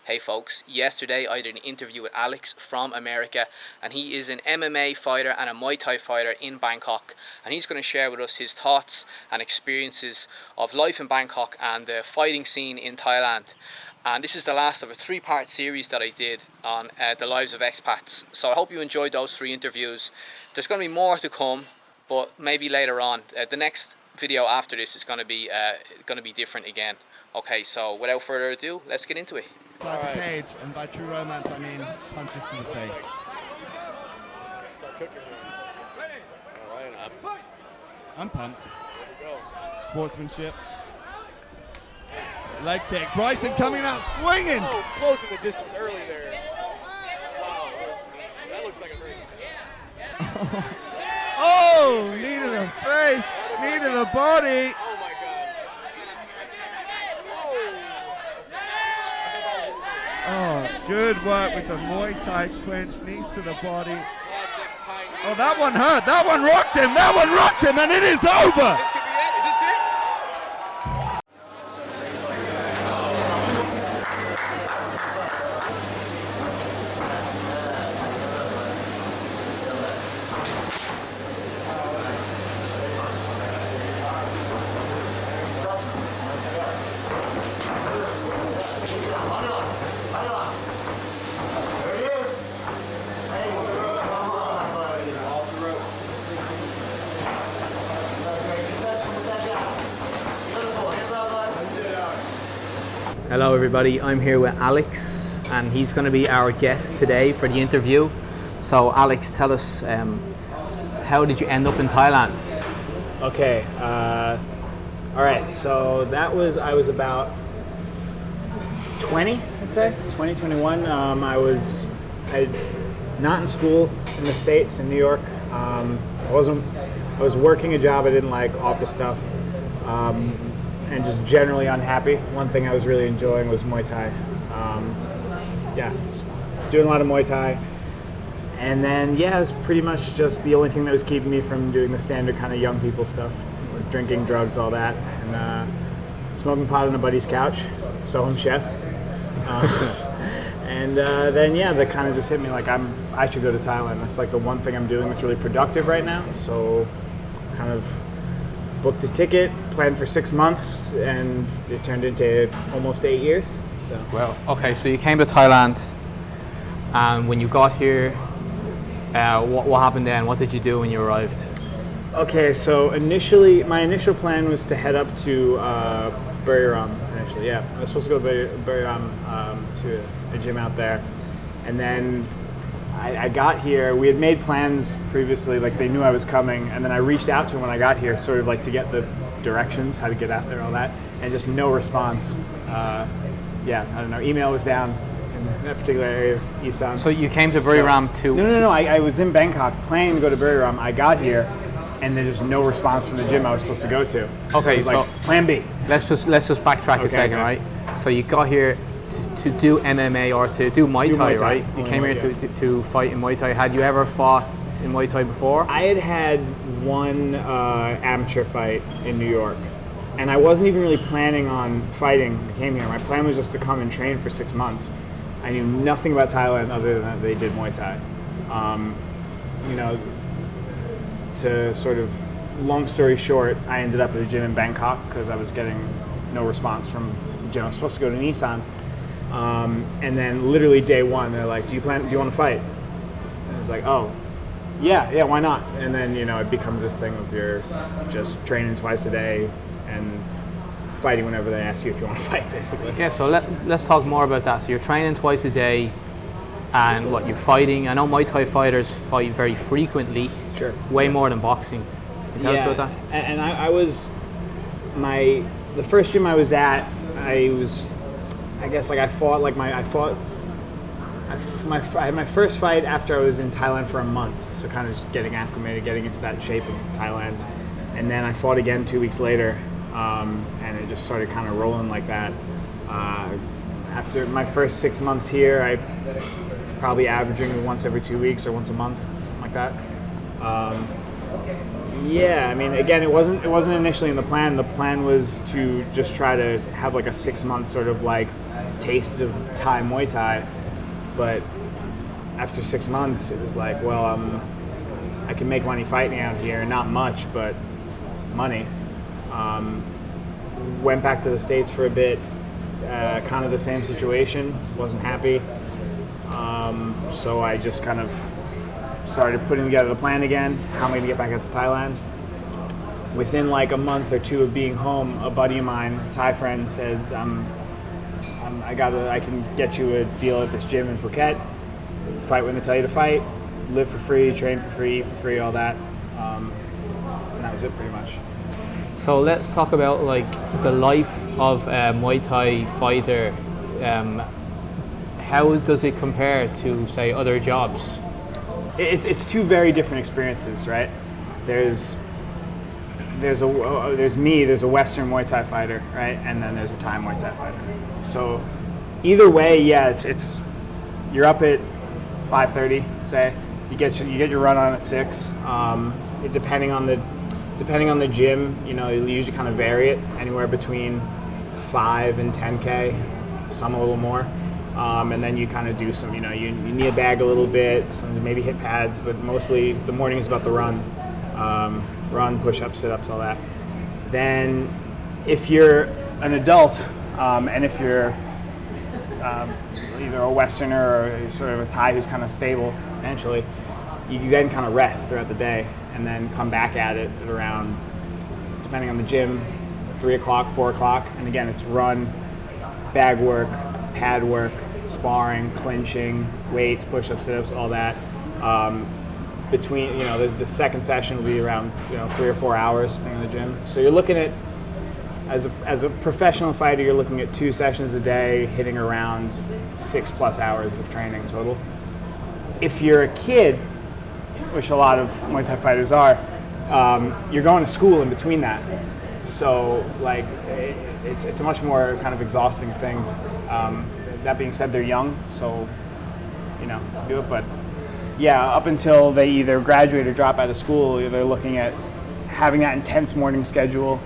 Hey folks, yesterday I did an interview with Alex from America, and he is an MMA fighter and a Muay Thai fighter in Bangkok, and he's going to share with us his thoughts and experiences of life in Bangkok and the fighting scene in Thailand. And this is the last of a 3-part series that I did on the lives of expats. So I hope you enjoyed those 3 interviews. There's going to be more to come, but maybe later on. The next video after this is going to be different again. Okay, so without further ado, let's get into it. Like a cage, and by true romance I mean punches to the face. Start cooking here. All right, I'm pumped. Here we go. Sportsmanship. Leg kick. Bryson coming out swinging. Oh, closing the distance early there. Wow, that looks like a race. Oh, knee to the face, knee to the body. Oh my God. Oh, good work with the Muay Thai clinch, knees to the body. Classic Thai. Oh, that one hurt. That one rocked him. That one rocked him, and it is over. This could be it. Is this it? Hello everybody, I'm here with Alex, and he's going to be our guest today for the interview. So Alex, tell us, how did you end up in Thailand? Okay, all right, so I was about 20, I'd say, 20, 21. I was not in school in the States, in New York. I was working a job I didn't like, office stuff, and just generally unhappy. One thing I was really enjoying was Muay Thai. Just doing a lot of Muay Thai. And then, it was pretty much just the only thing that was keeping me from doing the standard kind of young people stuff, drinking, drugs, all that, and smoking pot on a buddy's couch, Soham Chef. And then, that kind of just hit me like I should go to Thailand. That's like the one thing I'm doing that's really productive right now. So kind of booked a ticket, planned for 6 months, and it turned into almost 8 years. So. Well, okay, so you came to Thailand, and when you got here, what happened then? What did you do when you arrived? Okay, so my initial plan was to head up to Buriram initially. Yeah, I was supposed to go to Buriram to a gym out there, and then I got here. We had made plans previously, like they knew I was coming, and then I reached out to them when I got here, sort of like to get the directions, how to get out there, all that, and just no response. I don't know. Email was down in that particular area of Isan. So you came to Buriram to... No. I was in Bangkok planning to go to Buriram. I got here, and there's just no response from the gym I was supposed to go to. Okay, so it was like plan B. Let's just backtrack a second, right? So you got here to do MMA or to do Muay Thai, right? You came here to fight in Muay Thai. Had you ever fought in Muay Thai before? I had one amateur fight in New York, and I wasn't even really planning on fighting when I came here. My plan was just to come and train for 6 months. I knew nothing about Thailand other than that they did Muay Thai. To sort of, long story short, I ended up at a gym in Bangkok because I was getting no response from the gym. I was supposed to go to Nissan. And then literally day one, they're like, do you want to fight? And it's like, oh, yeah, why not? And then, it becomes this thing of you're just training twice a day and fighting whenever they ask you if you want to fight, basically. Yeah, so let's talk more about that. So you're training twice a day, and you're fighting. I know Muay Thai fighters fight very frequently. Sure. Way more than boxing. Can you tell us about that? And I was, the first gym I was at, I had my first fight after I was in Thailand for a month, so kind of just getting acclimated, getting into that shape of Thailand, and then I fought again 2 weeks later, and it just started kind of rolling like that. After my first 6 months here, I was probably averaging once every 2 weeks or once a month, something like that. Again, it wasn't initially in the plan. The plan was to just try to have like a 6 month sort of like taste of Thai Muay Thai, but after 6 months, it was like, well, I can make money fighting out here, not much, but money. Went back to the States for a bit, kind of the same situation, wasn't happy. So I just kind of started putting together the plan again, how am I gonna get back out to Thailand. Within like a month or two of being home, a buddy of mine, a Thai friend, said, I can get you a deal at this gym in Phuket, fight when they tell you to fight, live for free, train for free, eat for free, all that. And that was it pretty much. So let's talk about like the life of a Muay Thai fighter. How does it compare to, say, other jobs? It's two very different experiences, right? There's me, there's a Western Muay Thai fighter, right? And then there's a Thai Muay Thai fighter. So either way, yeah, it's you're up at 5:30, say. You get your run on at 6. Depending on the gym, you know, you usually kind of vary it anywhere between 5 and 10K, some a little more. And then you kind of do some, you know, you knee a bag a little bit, some maybe hit pads, but mostly the morning is about the run. Run, push-ups, sit-ups, all that. Then if you're an adult, and if you're either a Westerner or sort of a Thai who's kind of stable eventually, you then kind of rest throughout the day and then come back at it at around, depending on the gym, 3 o'clock, 4 o'clock. And again, it's run, bag work, pad work, sparring, clinching, weights, push-ups, sit-ups, all that. Between, you know, the second session will be around, you know, 3 or 4 hours depending on the gym. So you're looking at, as a professional fighter, you're looking at 2 sessions a day, hitting around 6+ hours of training total. If you're a kid, which a lot of Muay Thai fighters are, you're going to school in between that. So like, it's a much more kind of exhausting thing. That being said, they're young, so, you know, do it. But yeah, up until they either graduate or drop out of school, they're looking at having that intense morning schedule,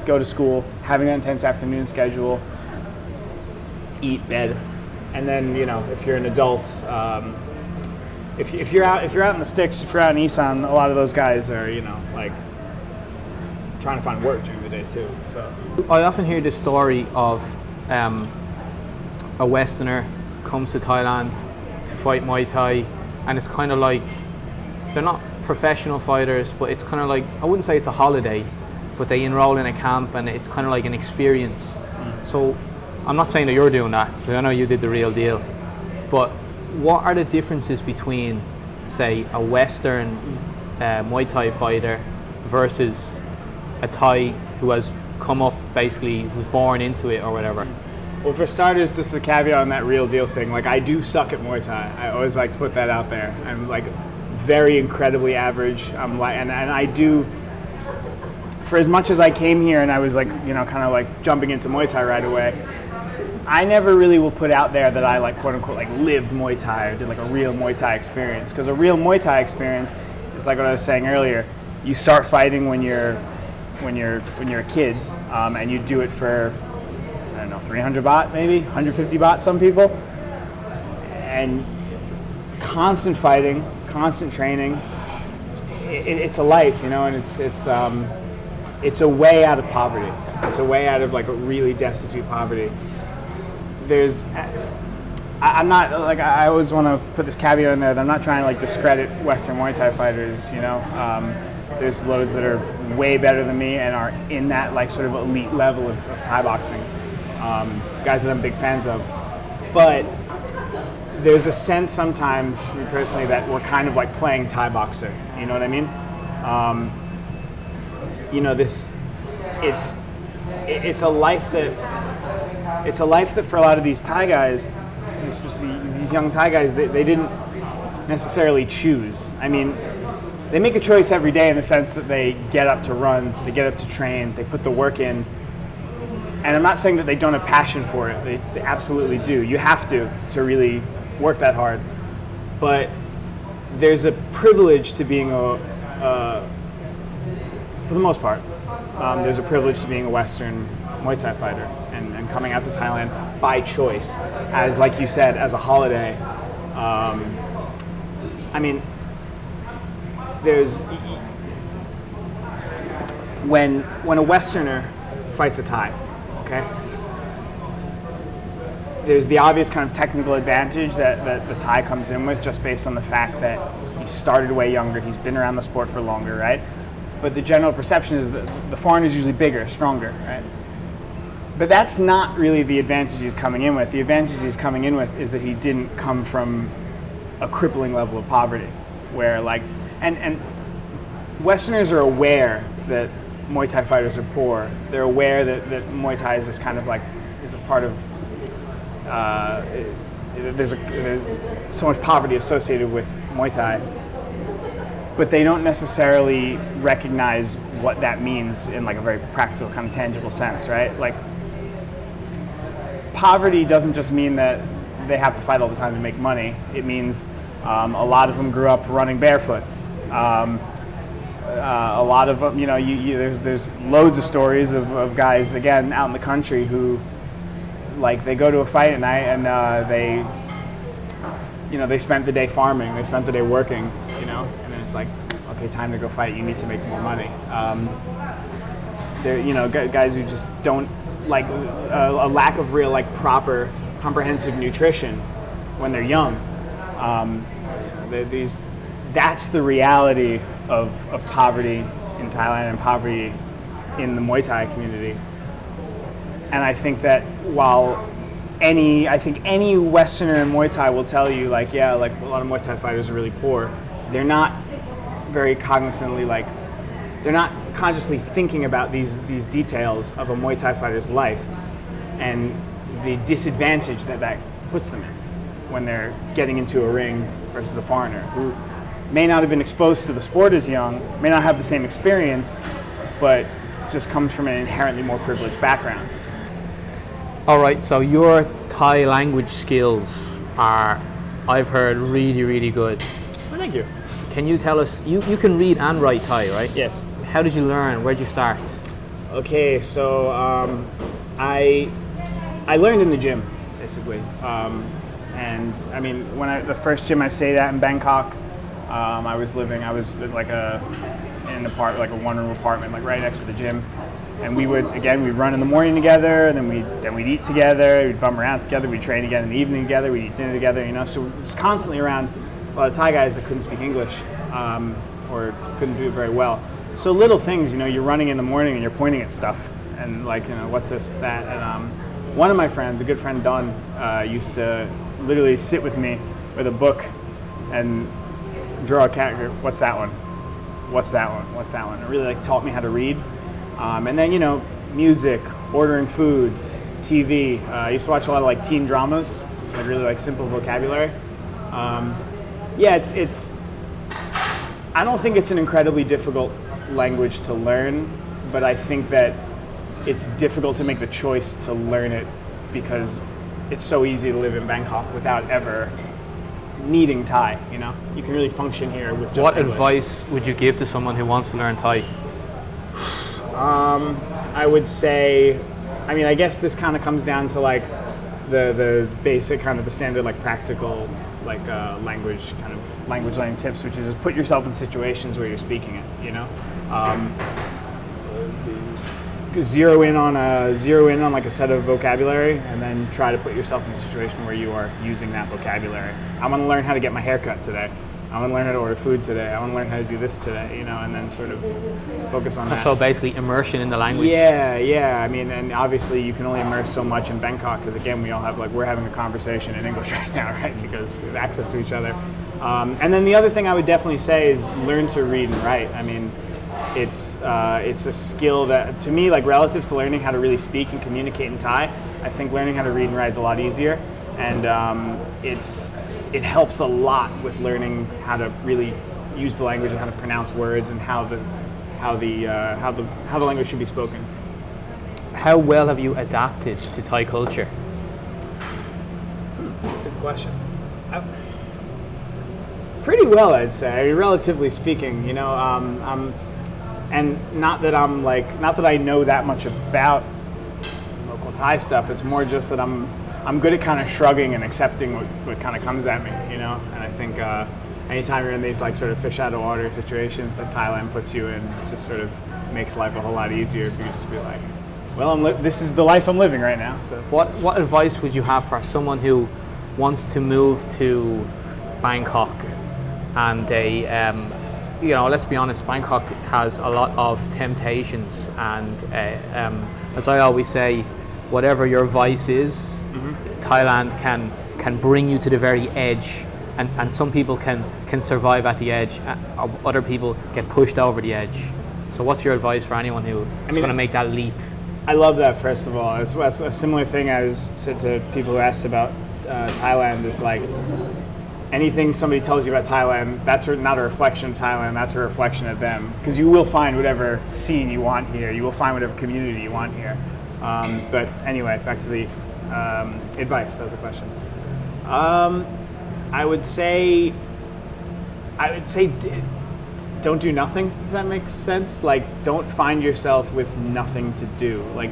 go to school, having that intense afternoon schedule, eat, bed, and then, you know, if you're an adult, if you're out in the sticks, if you're out in Isan, a lot of those guys are, you know, like trying to find work during the day too. So I often hear the story of a Westerner comes to Thailand to fight Muay Thai, and it's kind of like, they're not professional fighters, but it's kind of like, I wouldn't say it's a holiday, but they enroll in a camp and it's kind of like an experience. So I'm not saying that you're doing that, because I know you did the real deal, but what are the differences between, say, a Western Muay Thai fighter versus a Thai who has come up, basically, who's born into it or whatever? Well, for starters, just a caveat on that real deal thing, like, I do suck at Muay Thai. I always like to put that out there. I'm like very incredibly average. I'm like, and I do, for as much as I came here and I was like, you know, kind of like jumping into Muay Thai right away, I never really will put out there that I, like, quote unquote, like lived Muay Thai or did like a real Muay Thai experience. Because a real Muay Thai experience is like what I was saying earlier. You start fighting when you're a kid, and you do it for, I don't know, 300 baht maybe, 150 baht some people, and constant fighting, constant training. It's a life, you know, and it's a way out of poverty. It's a way out of like a really destitute poverty. I'm not, like, I always want to put this caveat in there that I'm not trying to like discredit Western Muay Thai fighters, you know. There's loads that are way better than me and are in that like sort of elite level of Thai boxing. Guys that I'm big fans of. But there's a sense sometimes, me personally, that we're kind of like playing Thai boxer. You know what I mean? You know, it's a life that for a lot of these Thai guys, especially these young Thai guys, they didn't necessarily choose. I mean, they make a choice every day in the sense that they get up to run, they get up to train, they put the work in. And I'm not saying that they don't have passion for it. They absolutely do. You have to really work that hard. But there's a privilege to being for the most part, there's a privilege to being a Western Muay Thai fighter and coming out to Thailand. by choice, as like you said, as a holiday. I mean, there's when a Westerner fights a Thai, okay? There's the obvious kind of technical advantage that the Thai comes in with, just based on the fact that he started way younger, he's been around the sport for longer, right? But the general perception is that the foreigner is usually bigger, stronger, right? But that's not really the advantage he's coming in with. The advantage he's coming in with is that he didn't come from a crippling level of poverty, where like, and Westerners are aware that Muay Thai fighters are poor. They're aware that Muay Thai is this kind of like, is a part of, there's so much poverty associated with Muay Thai, but they don't necessarily recognize what that means in like a very practical, kind of tangible sense, right? Like, poverty doesn't just mean that they have to fight all the time to make money. It means a lot of them grew up running barefoot. A lot of them, you know, there's loads of stories of guys, again, out in the country who, like, they go to a fight at night and they spent the day farming, they spent the day working, you know, and then it's like, okay, time to go fight, you need to make more money. There, you know, guys who just don't, like, a lack of real, like, proper, comprehensive nutrition when they're young. That's the reality of poverty in Thailand and poverty in the Muay Thai community. And I think that while any Westerner in Muay Thai will tell you, like, yeah, like, a lot of Muay Thai fighters are really poor, they're not very cognizantly, like, they're not consciously thinking about these details of a Muay Thai fighter's life and the disadvantage that puts them in when they're getting into a ring versus a foreigner who may not have been exposed to the sport as young, may not have the same experience, but just comes from an inherently more privileged background. All right, so your Thai language skills are, I've heard, really, really good. Well, thank you. Can you tell us, you can read and write Thai, right? Yes. How did you learn? Where'd you start? Okay, so I learned in the gym, basically. And I mean, the first gym I stayed at in Bangkok, I was like in a one-room apartment, like right next to the gym. And we'd run in the morning together, and then we'd eat together, we'd bum around together, we'd train again in the evening together, we'd eat dinner together, you know. So we're just constantly around a lot of Thai guys that couldn't speak English, or couldn't do it very well. So little things, you know, you're running in the morning and you're pointing at stuff, and like, you know, what's this, what's that? And one of my friends, a good friend, Don, used to literally sit with me with a book and draw a cat. What's that one? What's that one? What's that one? It really, like, taught me how to read. And then, you know, music, ordering food, TV. I used to watch a lot of, like, teen dramas. It's like really, like, simple vocabulary. It's. I don't think it's an incredibly difficult language to learn, but I think that it's difficult to make the choice to learn it because it's so easy to live in Bangkok without ever needing Thai, you know? You can really function here with just What English. advice would you give to someone who wants to learn Thai? I would say, I mean, I guess this kind of comes down to like the basic kind of the standard, like, practical, like, language learning tips, which is just put yourself in situations where you're speaking it, you know? Zero in on like a set of vocabulary, and then try to put yourself in a situation where you are using that vocabulary. I want to learn how to get my hair cut today. I want to learn how to order food today. I want to learn how to do this today, you know, and then sort of focus on that. So basically immersion in the language. Yeah. I mean, and obviously you can only immerse so much in Bangkok because, again, we all have, like, we're having a conversation in English right now, right? Because we have access to each other. And then the other thing I would definitely say is learn to read and write. I mean, it's a skill that, to me, like, relative to learning how to really speak and communicate in Thai, I think learning how to read and write is a lot easier. And it helps a lot with learning how to really use the language and how to pronounce words and how the language should be spoken. How well have you adapted to Thai culture? That's a good question. Pretty well, I'd say, relatively speaking. You know, and not that I know that much about local Thai stuff. It's more just that I'm good at kind of shrugging and accepting what kind of comes at me, you know. And I think anytime you're in these like sort of fish out of water situations that Thailand puts you in, it just sort of makes life a whole lot easier if you can just be like, well, this is the life I'm living right now. So What advice would you have for someone who wants to move to Bangkok and they, you know, let's be honest, Bangkok has a lot of temptations, and as I always say, whatever your vice is, Thailand can bring you to the very edge, and some people can survive at the edge, other people get pushed over the edge. So what's your advice for anyone who is going to make that leap? I love that, first of all. It's a similar thing I said to people who asked about Thailand, is like, anything somebody tells you about Thailand, that's not a reflection of Thailand, that's a reflection of them. Because you will find whatever scene you want here, you will find whatever community you want here. But anyway, back to the advice, that was the question. I would say don't do nothing, if that makes sense. Like, don't find yourself with nothing to do. Like,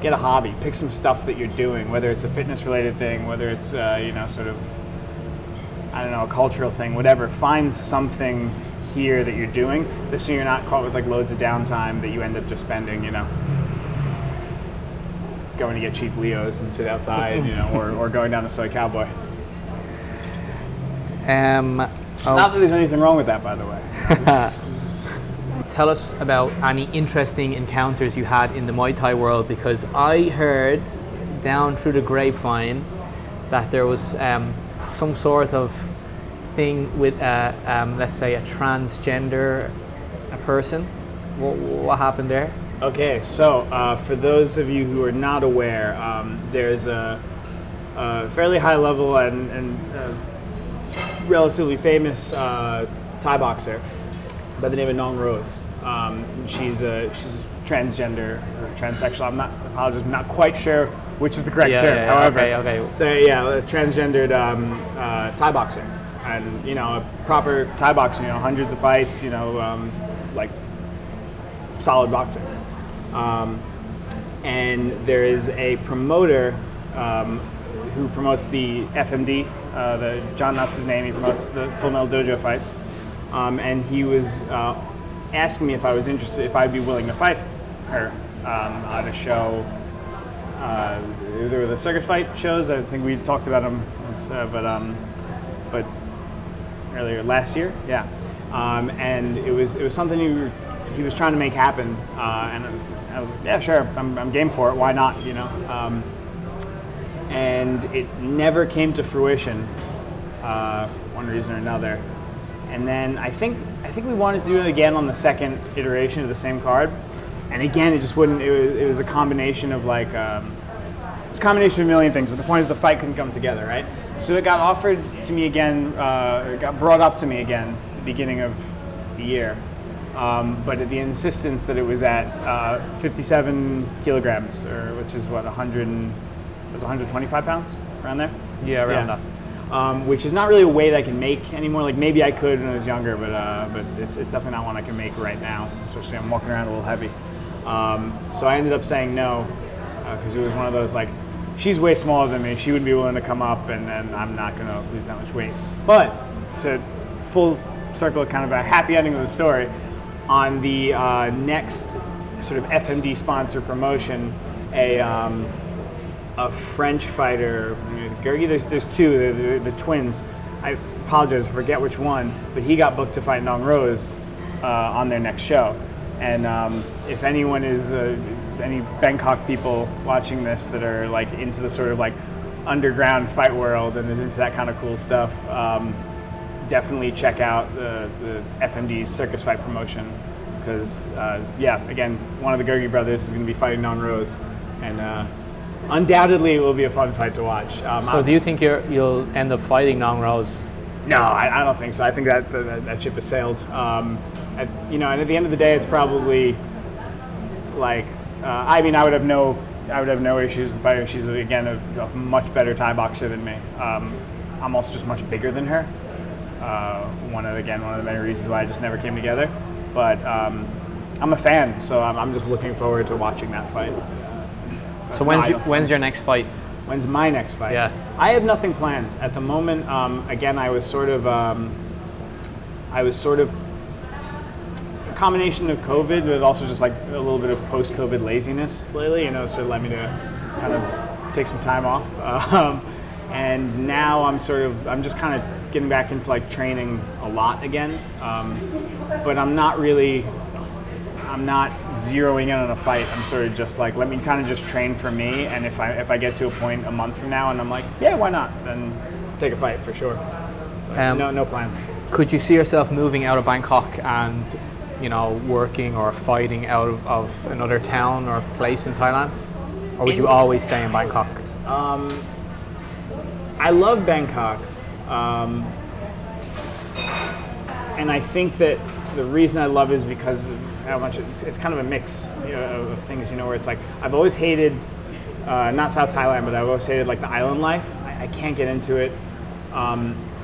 get a hobby, pick some stuff that you're doing, whether it's a fitness related thing, whether it's you know, sort of, I don't know, a cultural thing, whatever. Find something here that you're doing, so you're not caught with like loads of downtime that you end up just spending, you know, going to get cheap Leos and sit outside, you know, or going down to Soy Cowboy. Not that there's anything wrong with that, by the way. Tell us about any interesting encounters you had in the Muay Thai world, because I heard down through the grapevine that there was some sort of thing with, let's say, a transgender person. What happened there? Okay, so for those of you who are not aware, there's a fairly high level and relatively famous Thai boxer by the name of Nong Rose. She's transgender or transsexual. I'm not quite sure which is the correct term. Yeah, however, okay. so yeah, a transgendered Thai boxer, and you know, a proper Thai boxer. You know, hundreds of fights. You know, like solid boxer. And there is a promoter who promotes the FMD. John Nutt's his name. He promotes the Full Metal Dojo fights, and he was asking me if I was interested, if I'd be willing to fight her at a show. There were the circuit fight shows. I think we talked about them, but earlier last year, yeah. And it was something he was trying to make happen, and I was like, yeah, sure, I'm game for it. Why not? You know. And it never came to fruition, one reason or another. And then I think we wanted to do it again on the second iteration of the same card, and again it just wouldn't. It was a combination of like it's a combination of a million things. But the point is the fight couldn't come together, right? So it got offered to me again. It got brought up to me again at the beginning of the year, but at the insistence that it was at 57 kilograms, which is what 125 pounds, around there? Yeah, around that. Which is not really a weight I can make anymore. Like, maybe I could when I was younger, but it's definitely not one I can make right now, especially I'm walking around a little heavy. So I ended up saying no, because it was one of those, like, she's way smaller than me, she would be willing to come up, and I'm not going to lose that much weight. But to full circle, kind of a happy ending of the story, on the next sort of FMD sponsor promotion, a French fighter, Gergi, there's two, the twins. I apologize, I forget which one, but he got booked to fight Nong Rose on their next show. And if anyone is, any Bangkok people watching this that are like into the sort of like underground fight world and is into that kind of cool stuff, definitely check out the FMD's Circus Fight promotion, because yeah, again, one of the Gergi brothers is going to be fighting Nong Rose, and undoubtedly it will be a fun fight to watch. So do you think you'll end up fighting Nong Rose? No, I don't think so. I think that ship has sailed. And at the end of the day, it's probably like, I mean, I would have no issues with fighting. She's again a much better Thai boxer than me. I'm also just much bigger than her. One of the many reasons why I just never came together. But I'm a fan, so I'm just looking forward to watching that fight. So when's your next fight? When's my next fight? Yeah. I have nothing planned at the moment. Again, I was sort of a combination of COVID, but also just like a little bit of post-COVID laziness lately. So it led me to kind of take some time off. And now I'm just kind of getting back into like training a lot again. But I'm not zeroing in on a fight. I'm sort of just like, let me kind of just train for me. And if I get to a point a month from now and I'm like, yeah, why not? Then take a fight for sure. But no plans. Could you see yourself moving out of Bangkok and, working or fighting out of another town or place in Thailand? Or would you always stay in Bangkok? I love Bangkok. And I think that the reason I love it is because of how much it's kind of a mix of things, where it's like, I've always hated, not South Thailand, but I've always hated like the island life. I can't get into it.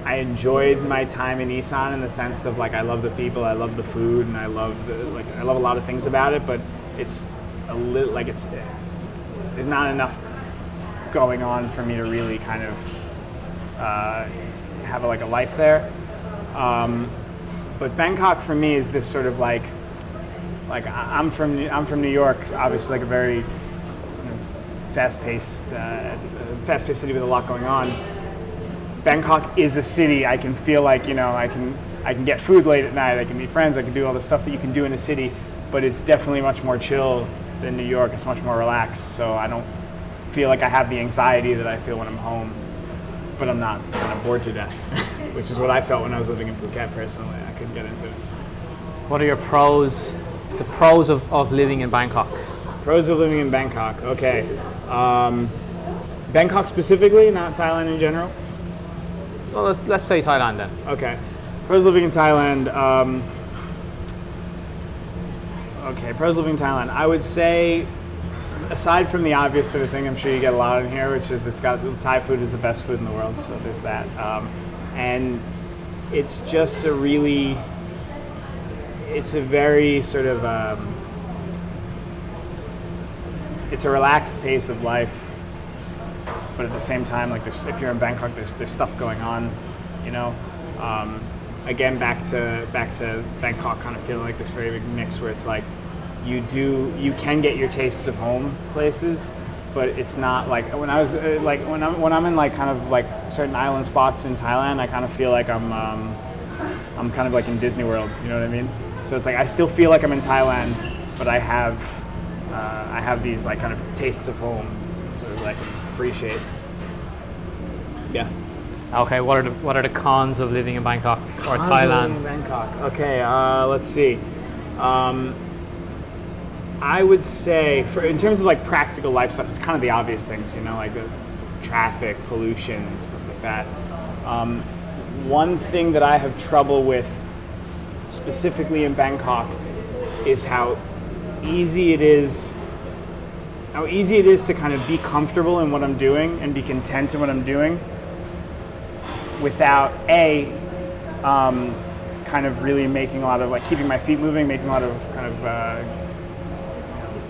I enjoyed my time in Isan in the sense of like, I love the people, I love the food, and I love a lot of things about it, but it's a little like there's not enough going on for me to really kind of have a life there. But Bangkok for me is this sort of like I'm from New York, obviously like a very fast-paced city with a lot going on. Bangkok is a city I can feel like I can get food late at night, I can meet friends, I can do all the stuff that you can do in a city, but it's definitely much more chill than New York. It's much more relaxed, so I don't feel like I have the anxiety that I feel when I'm home, but I'm not kind of bored to death, which is what I felt when I was living in Phuket personally. I couldn't get into it. What are the pros of living in Bangkok? Pros of living in Bangkok, okay. Bangkok specifically, not Thailand in general? Well, let's say Thailand then. Okay. Pros living in Thailand, I would say, aside from the obvious sort of thing I'm sure you get a lot in here, which is Thai food is the best food in the world, so there's that. And it's just it's a very sort of, it's a relaxed pace of life, but at the same time, like if you're in Bangkok, there's stuff going on, Again, back to Bangkok, kind of feeling like this very big mix where it's like you can get your tastes of home places, but it's not like when I'm in like kind of like certain island spots in Thailand, I kind of feel like I'm kind of like in Disney World, you know what I mean? So it's like I still feel like I'm in Thailand, but I have these like kind of tastes of home, sort of like appreciate. Yeah. Okay, what are the cons of living in Bangkok or Cons Thailand? of living in Bangkok. Okay, let's see. I would say, in terms of like practical life stuff, it's kind of the obvious things, like the traffic, pollution, and stuff like that. One thing that I have trouble with, specifically in Bangkok, is how easy it is to kind of be comfortable in what I'm doing and be content in what I'm doing, without kind of really making a lot of like keeping my feet moving, making a lot of kind of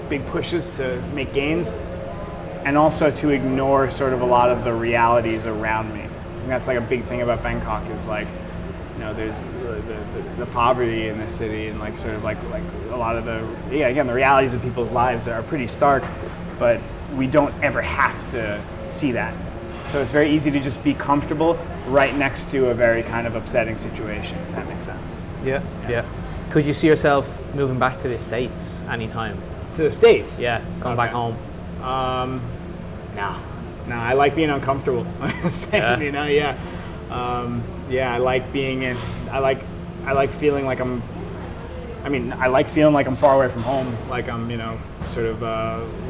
big pushes to make gains, and also to ignore sort of a lot of the realities around me. And that's like a big thing about Bangkok is like, there's the poverty in this city, and like sort of like a lot of the realities of people's lives are pretty stark, but we don't ever have to see that. So it's very easy to just be comfortable right next to a very kind of upsetting situation, if that makes sense. Yeah. Could you see yourself moving back to the States anytime? To the States? Yeah, going back home. No, I like being uncomfortable. Yeah. I like being in. I like feeling like I like feeling like I'm far away from home, like I'm, sort of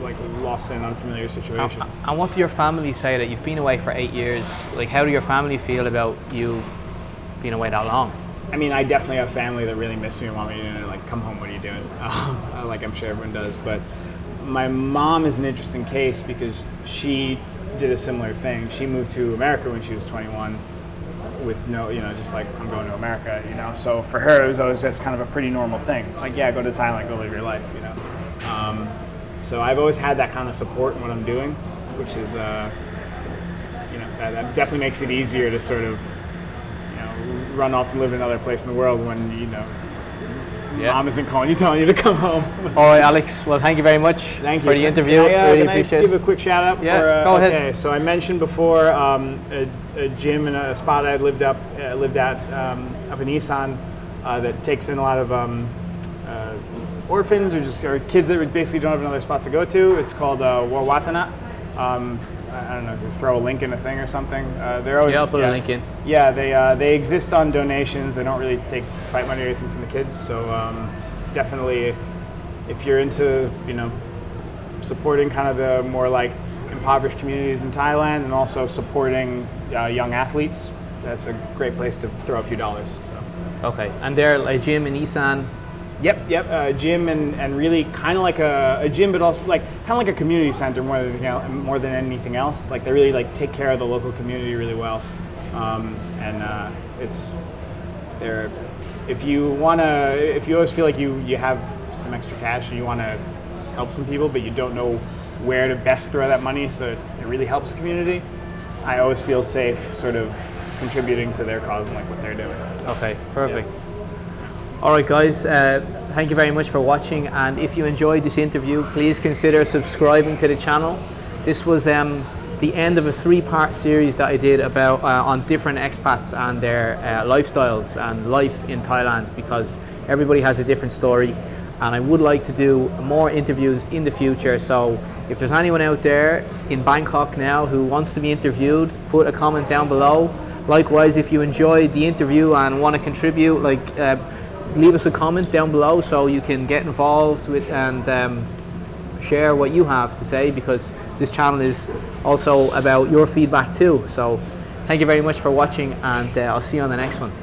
like lost in an unfamiliar situation. And what do your family say that you've been away for 8 years? Like, how do your family feel about you being away that long? I mean, I definitely have family that really miss me and want me to like come home. What are you doing? Like I'm sure everyone does, but my mom is an interesting case because she did a similar thing. She moved to America when she was 21 with no, just like, I'm going to America, So for her, it was always just kind of a pretty normal thing. Like, yeah, go to Thailand, go live your life, So I've always had that kind of support in what I'm doing, which is that definitely makes it easier to sort of run off and live in another place in the world when mom isn't calling you telling you to come home. All right, Alex. Well, thank you very much for the interview. Can I appreciate give it. a quick shout out? Yeah, go ahead. Okay, so I mentioned before a gym and a spot I lived at up in Isan that takes in a lot of orphans or kids that basically don't have another spot to go to. It's called Wawatana. I don't know, throw a link in a thing or something. They're always, I'll put a link in. Yeah, they exist on donations. They don't really take fight money or anything from the kids. So definitely, if you're into supporting kind of the more like impoverished communities in Thailand and also supporting young athletes, that's a great place to throw a few dollars. So. Okay, and they're a gym in Isan. Yep. Gym and really kind of like a gym, but also like kind of like a community center more than anything else. Like they really like take care of the local community really well, it's there. If you always feel like you have some extra cash and you want to help some people, but you don't know where to best throw that money so it really helps the community, I always feel safe sort of contributing to their cause and like what they're doing. So, okay, perfect. Yeah. All right, guys, thank you very much for watching, and if you enjoyed this interview, please consider subscribing to the channel. This was the end of a 3-part series that I did about on different expats and their lifestyles and life in Thailand, because everybody has a different story, and I would like to do more interviews in the future. So if there's anyone out there in Bangkok now who wants to be interviewed, put a comment down below. Likewise, if you enjoyed the interview and want to contribute, leave us a comment down below so you can get involved with and share what you have to say, because this channel is also about your feedback too. So thank you very much for watching, and I'll see you on the next one.